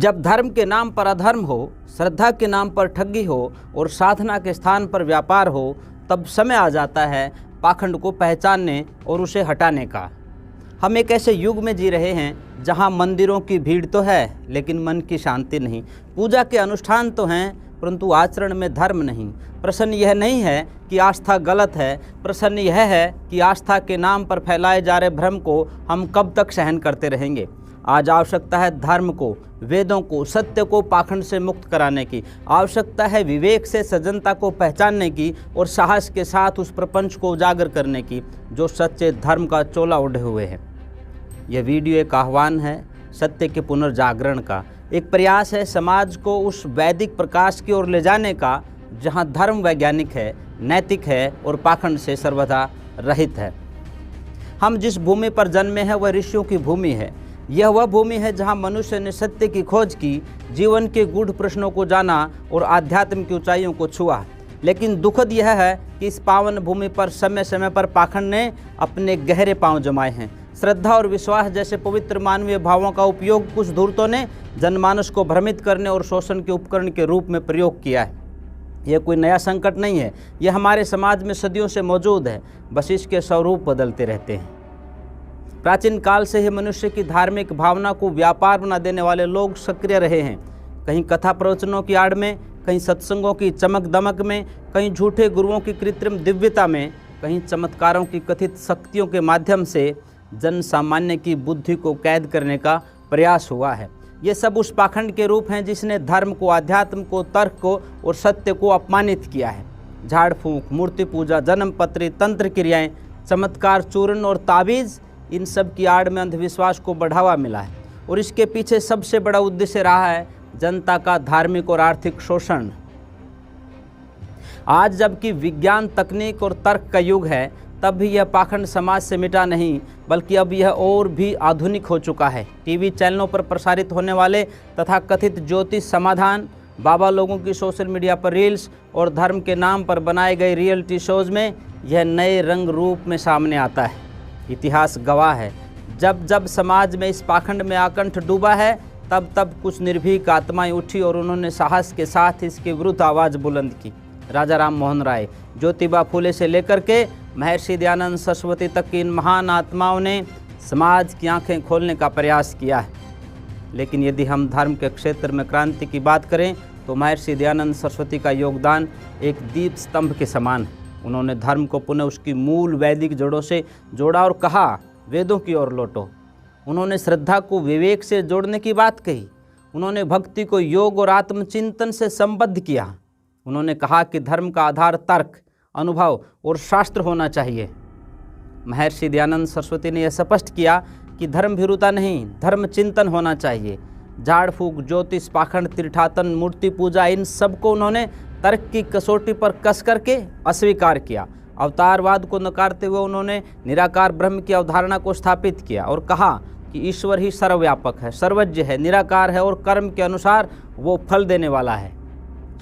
जब धर्म के नाम पर अधर्म हो, श्रद्धा के नाम पर ठगी हो और साधना के स्थान पर व्यापार हो, तब समय आ जाता है पाखंड को पहचानने और उसे हटाने का। हम एक ऐसे युग में जी रहे हैं जहां मंदिरों की भीड़ तो है लेकिन मन की शांति नहीं। पूजा के अनुष्ठान तो हैं परंतु आचरण में धर्म नहीं। प्रश्न यह नहीं है कि आस्था गलत है, प्रश्न यह है कि आस्था के नाम पर फैलाए जा रहे भ्रम को हम कब तक सहन करते रहेंगे। आज आवश्यकता है धर्म को, वेदों को, सत्य को पाखंड से मुक्त कराने की। आवश्यकता है विवेक से सज्जनता को पहचानने की और साहस के साथ उस प्रपंच को उजागर करने की जो सच्चे धर्म का चोला ओढ़े हुए है। यह वीडियो एक आह्वान है सत्य के पुनर्जागरण का, एक प्रयास है समाज को उस वैदिक प्रकाश की ओर ले जाने का जहां धर्म वैज्ञानिक है, नैतिक है और पाखंड से सर्वथा रहित है। हम जिस भूमि पर जन्मे हैं वह ऋषियों की भूमि है। यह वह भूमि है जहां मनुष्य ने सत्य की खोज की, जीवन के गूढ़ प्रश्नों को जाना और आध्यात्म की ऊंचाइयों को छुआ। लेकिन दुखद यह है कि इस पावन भूमि पर समय समय पर पाखंड ने अपने गहरे पांव जमाए हैं। श्रद्धा और विश्वास जैसे पवित्र मानवीय भावों का उपयोग कुछ धूर्तों ने जनमानस को भ्रमित करने और शोषण के उपकरण के रूप में प्रयोग किया है। यह कोई नया संकट नहीं है, यह हमारे समाज में सदियों से मौजूद है, बस इसके स्वरूप बदलते रहते हैं। प्राचीन काल से ही मनुष्य की धार्मिक भावना को व्यापार बना देने वाले लोग सक्रिय रहे हैं। कहीं कथा प्रवचनों की आड़ में, कहीं सत्संगों की चमक दमक में, कहीं झूठे गुरुओं की कृत्रिम दिव्यता में, कहीं चमत्कारों की कथित शक्तियों के माध्यम से जन सामान्य की बुद्धि को कैद करने का प्रयास हुआ है। ये सब उस पाखंड के रूप हैं जिसने धर्म को, अध्यात्म को, तर्क को और सत्य को अपमानित किया है। झाड़ फूंक, मूर्ति पूजा, जन्मपत्री, तंत्र क्रियाएं, चमत्कार, चूर्ण और ताबीज़, इन सब की आड़ में अंधविश्वास को बढ़ावा मिला है और इसके पीछे सबसे बड़ा उद्देश्य रहा है जनता का धार्मिक और आर्थिक शोषण। आज जबकि विज्ञान, तकनीक और तर्क का युग है, तब भी यह पाखंड समाज से मिटा नहीं बल्कि अब यह और भी आधुनिक हो चुका है। टीवी चैनलों पर प्रसारित होने वाले तथा कथित ज्योतिष समाधान, बाबा लोगों की सोशल मीडिया पर रील्स और धर्म के नाम पर बनाए गए रियलिटी शोज में यह नए रंग रूप में सामने आता है। इतिहास गवाह है, जब जब समाज में इस पाखंड में आकंठ डूबा है तब तब कुछ निर्भीक आत्माएं उठी और उन्होंने साहस के साथ इसके विरुद्ध आवाज़ बुलंद की। राजा राम मोहन राय, ज्योतिबा फुले से लेकर के महर्षि दयानंद सरस्वती तक की इन महान आत्माओं ने समाज की आंखें खोलने का प्रयास किया है। लेकिन यदि हम धर्म के क्षेत्र में क्रांति की बात करें तो महर्षि दयानंद सरस्वती का योगदान एक दीप स्तंभ के समान है। उन्होंने धर्म को पुनः उसकी मूल वैदिक जड़ों से जोड़ा और कहा, वेदों की ओर लौटो। उन्होंने श्रद्धा को विवेक से जोड़ने की बात कही। उन्होंने भक्ति को योग और आत्मचिंतन से संबद्ध किया। उन्होंने कहा कि धर्म का आधार तर्क, अनुभव और शास्त्र होना चाहिए। महर्षि दयानंद सरस्वती ने यह स्पष्ट किया कि धर्म भीरुता नहीं, धर्म चिंतन होना चाहिए। झाड़ फूक, ज्योतिष, पाखंड, तीर्थाटन, मूर्ति पूजा, इन सबको उन्होंने तर्क की कसौटी पर कस करके अस्वीकार किया। अवतारवाद को नकारते हुए उन्होंने निराकार ब्रह्म की अवधारणा को स्थापित किया और कहा कि ईश्वर ही सर्वव्यापक है, सर्वज्ञ है, निराकार है और कर्म के अनुसार वो फल देने वाला है।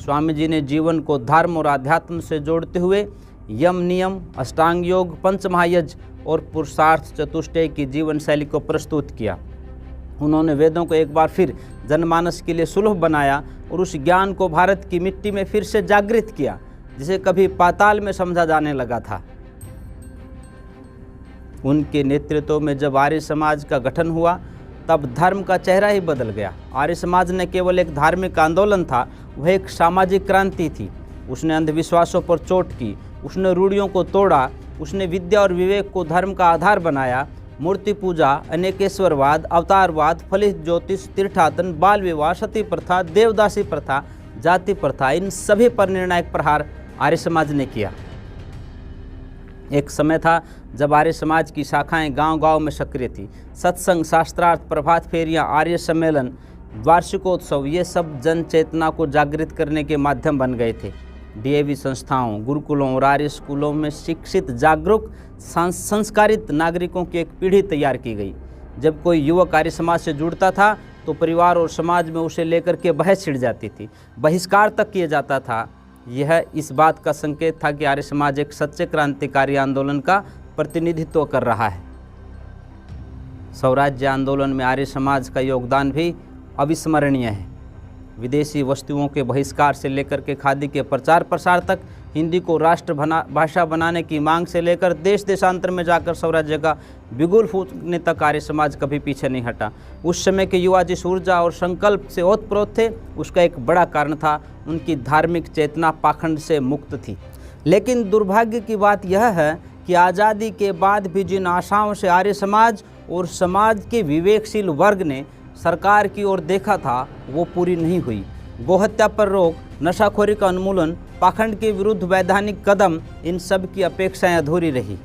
स्वामी जी ने जीवन को धर्म और आध्यात्म से जोड़ते हुए यम नियम, अष्टांग योग, पंचमहायज्ञ और पुरुषार्थ चतुष्टय की जीवन शैली को प्रस्तुत किया। उन्होंने वेदों को एक बार फिर जनमानस के लिए सुलभ बनाया और उस ज्ञान को भारत की मिट्टी में फिर से जागृत किया जिसे कभी पाताल में समझा जाने लगा था। उनके नेतृत्व में जब आर्य समाज का गठन हुआ तब धर्म का चेहरा ही बदल गया। आर्य समाज ने केवल एक धार्मिक आंदोलन था, वह एक सामाजिक क्रांति थी। उसने अंधविश्वासों पर चोट की, उसने रूढ़ियों को तोड़ा, उसने विद्या और विवेक को धर्म का आधार बनाया। मूर्ति पूजा, अनेकेश्वरवाद, अवतारवाद, फलित ज्योतिष, तीर्थाटन, बाल विवाह, सती प्रथा, देवदासी प्रथा, जाति प्रथा, इन सभी पर निर्णायक प्रहार आर्य समाज ने किया। एक समय था जब आर्य समाज की शाखाएं गांव-गांव में सक्रिय थी। सत्संग, शास्त्रार्थ, प्रभात फेरियां, आर्य सम्मेलन, वार्षिकोत्सव, ये सब जन चेतना को जागृत करने के माध्यम बन गए थे। डीएवी संस्थाओं, गुरुकुलों और आर्य स्कूलों में शिक्षित, जागरूक, संस्कारित नागरिकों की एक पीढ़ी तैयार की गई। जब कोई युवक आर्य समाज से जुड़ता था तो परिवार और समाज में उसे लेकर के बहस छिड़ जाती थी, बहिष्कार तक किया जाता था। यह इस बात का संकेत था कि आर्य समाज एक सच्चे क्रांतिकारी आंदोलन का प्रतिनिधित्व कर रहा है। स्वराज्य आंदोलन में आर्य समाज का योगदान भी अविस्मरणीय है। विदेशी वस्तुओं के बहिष्कार से लेकर के खादी के प्रचार प्रसार तक, हिंदी को राष्ट्र भाषा बनाने की मांग से लेकर देश देशांतर में जाकर स्वराज्य का बिगुल फूंकने तक आर्य समाज कभी पीछे नहीं हटा। उस समय के युवा जिस ऊर्जा और संकल्प से ओतप्रोत थे, उसका एक बड़ा कारण था उनकी धार्मिक चेतना पाखंड से मुक्त थी। लेकिन दुर्भाग्य की बात यह है कि आज़ादी के बाद भी जिन आशाओं से आर्य समाज और समाज के विवेकशील वर्ग ने सरकार की ओर देखा था, वो पूरी नहीं हुई। गोहत्या पर रोक, नशाखोरी का उन्मूलन, पाखंड के विरुद्ध वैधानिक कदम, इन सब की अपेक्षाएं अधूरी रही।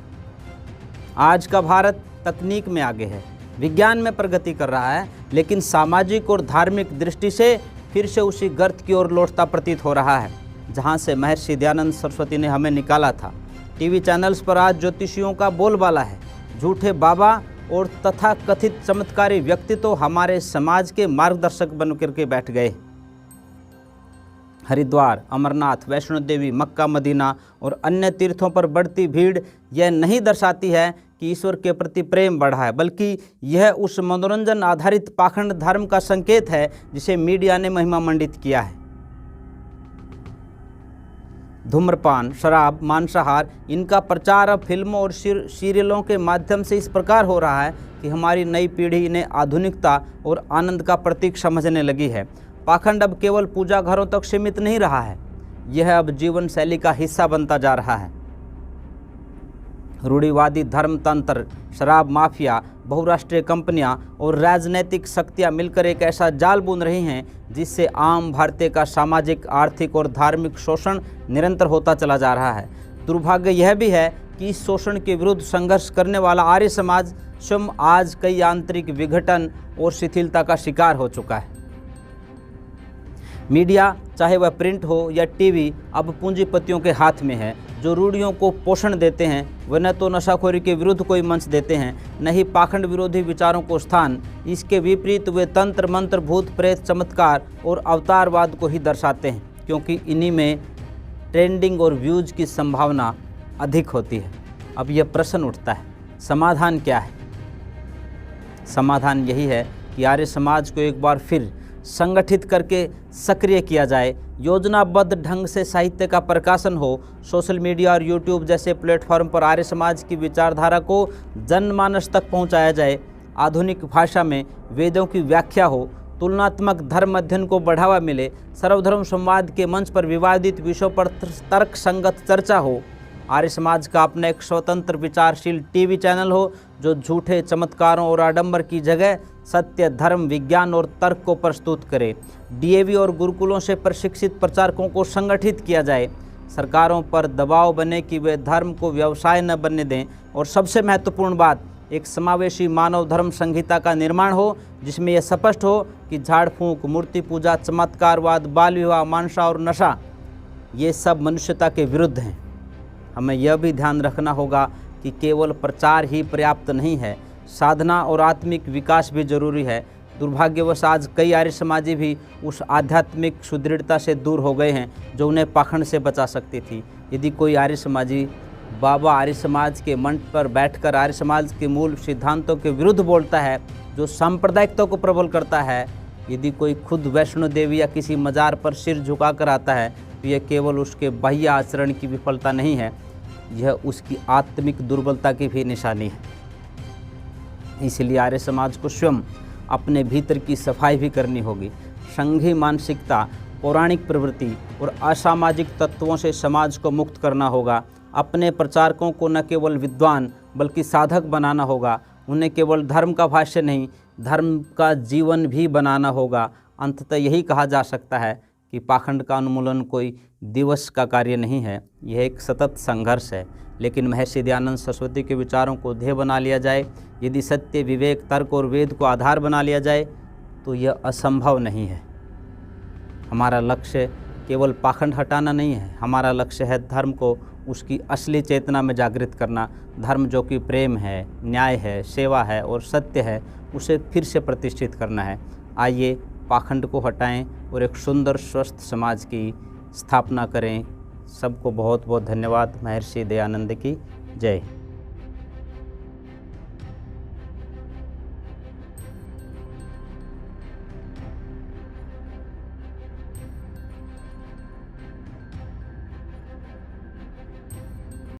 आज का भारत तकनीक में आगे है, विज्ञान में प्रगति कर रहा है, लेकिन सामाजिक और धार्मिक दृष्टि से फिर से उसी गर्त की ओर लौटता प्रतीत हो रहा है जहां से महर्षि दयानंद सरस्वती ने हमें निकाला था। टीवी चैनल्स पर आज ज्योतिषियों का बोलबाला है। झूठे बाबा और तथा कथित चमत्कारी व्यक्ति तो हमारे समाज के मार्गदर्शक बन करके बैठ गए। हरिद्वार, अमरनाथ, वैष्णो देवी, मक्का, मदीना और अन्य तीर्थों पर बढ़ती भीड़ यह नहीं दर्शाती है कि ईश्वर के प्रति प्रेम बढ़ा है, बल्कि यह उस मनोरंजन आधारित पाखंड धर्म का संकेत है जिसे मीडिया ने महिमा मंडित किया है। धूम्रपान, शराब, मांसाहार, इनका प्रचार अब फिल्मों और सीरियलों के माध्यम से इस प्रकार हो रहा है कि हमारी नई पीढ़ी इन्हें आधुनिकता और आनंद का प्रतीक समझने लगी है। पाखंड अब केवल पूजा घरों तक सीमित नहीं रहा है, यह अब जीवन शैली का हिस्सा बनता जा रहा है। रूढ़िवादी धर्मतंत्र, शराब माफिया, बहुराष्ट्रीय कंपनियां और राजनैतिक शक्तियां मिलकर एक ऐसा जाल बुन रही हैं जिससे आम भारतीय का सामाजिक, आर्थिक और धार्मिक शोषण निरंतर होता चला जा रहा है। दुर्भाग्य यह भी है कि इस शोषण के विरुद्ध संघर्ष करने वाला आर्य समाज स्वयं आज कई आंतरिक विघटन और शिथिलता का शिकार हो चुका है। मीडिया, चाहे वह प्रिंट हो या टीवी, अब पूंजीपतियों के हाथ में है, जो रूढ़ियों को पोषण देते हैं। वे न तो नशाखोरी के विरुद्ध कोई मंच देते हैं, न ही पाखंड विरोधी विचारों को स्थान। इसके विपरीत वे तंत्र मंत्र, भूत प्रेत, चमत्कार और अवतारवाद को ही दर्शाते हैं, क्योंकि इन्हीं में ट्रेंडिंग और व्यूज की संभावना अधिक होती है। अब यह प्रश्न उठता है, समाधान क्या है? समाधान यही है कि आर्य समाज को एक बार फिर संगठित करके सक्रिय किया जाए, योजनाबद्ध ढंग से साहित्य का प्रकाशन हो, सोशल मीडिया और यूट्यूब जैसे प्लेटफॉर्म पर आर्य समाज की विचारधारा को जनमानस तक पहुंचाया जाए, आधुनिक भाषा में वेदों की व्याख्या हो, तुलनात्मक धर्म अध्ययन को बढ़ावा मिले, सर्वधर्म संवाद के मंच पर विवादित विषयों पर तर्क संगत चर्चा हो, आर्य समाज का अपना एक स्वतंत्र विचारशील टीवी चैनल हो जो झूठे चमत्कारों और आडंबर की जगह सत्य, धर्म, विज्ञान और तर्क को प्रस्तुत करे। डीएवी और गुरुकुलों से प्रशिक्षित प्रचारकों को संगठित किया जाए। सरकारों पर दबाव बने कि वे धर्म को व्यवसाय न बनने दें, और सबसे महत्वपूर्ण बात, एक समावेशी मानव धर्म संहिता का निर्माण हो जिसमें यह स्पष्ट हो कि झाड़ फूंक, मूर्ति पूजा, चमत्कारवाद, बाल विवाह, मांसा और नशा ये सब मनुष्यता के विरुद्ध हैं। हमें यह भी ध्यान रखना होगा कि केवल प्रचार ही पर्याप्त नहीं है, साधना और आत्मिक विकास भी जरूरी है। दुर्भाग्यवश आज कई आर्य समाजी भी उस आध्यात्मिक सुदृढ़ता से दूर हो गए हैं जो उन्हें पाखंड से बचा सकती थी। यदि कोई आर्य समाजी बाबा आर्य समाज के मंच पर बैठकर आर्य समाज के मूल सिद्धांतों के विरुद्ध बोलता है, जो सांप्रदायिकता को प्रबल करता है, यदि कोई खुद वैष्णो देवी या किसी मजार पर सिर झुकाकर आता है, तो यह केवल उसके बाह्य आचरण की विफलता नहीं है, यह उसकी आत्मिक दुर्बलता की भी निशानी है। इसलिए आर्य समाज को स्वयं अपने भीतर की सफाई भी करनी होगी। संघी मानसिकता, पौराणिक प्रवृत्ति और असामाजिक तत्वों से समाज को मुक्त करना होगा। अपने प्रचारकों को न केवल विद्वान बल्कि साधक बनाना होगा। उन्हें केवल धर्म का भाष्य नहीं, धर्म का जीवन भी बनाना होगा। अंततः यही कहा जा सकता है कि पाखंड का उन्मूलन कोई दिवस का कार्य नहीं है, यह एक सतत संघर्ष है। लेकिन महर्षि दयानंद सरस्वती के विचारों को ध्येय बना लिया जाए, यदि सत्य, विवेक, तर्क और वेद को आधार बना लिया जाए, तो यह असंभव नहीं है। हमारा लक्ष्य केवल पाखंड हटाना नहीं है, हमारा लक्ष्य है धर्म को उसकी असली चेतना में जागृत करना। धर्म जो कि प्रेम है, न्याय है, सेवा है और सत्य है, उसे फिर से प्रतिष्ठित करना है। आइए पाखंड को हटाएं और एक सुंदर स्वस्थ समाज की स्थापना करें। सबको बहुत बहुत धन्यवाद। महर्षि दयानंद की जय।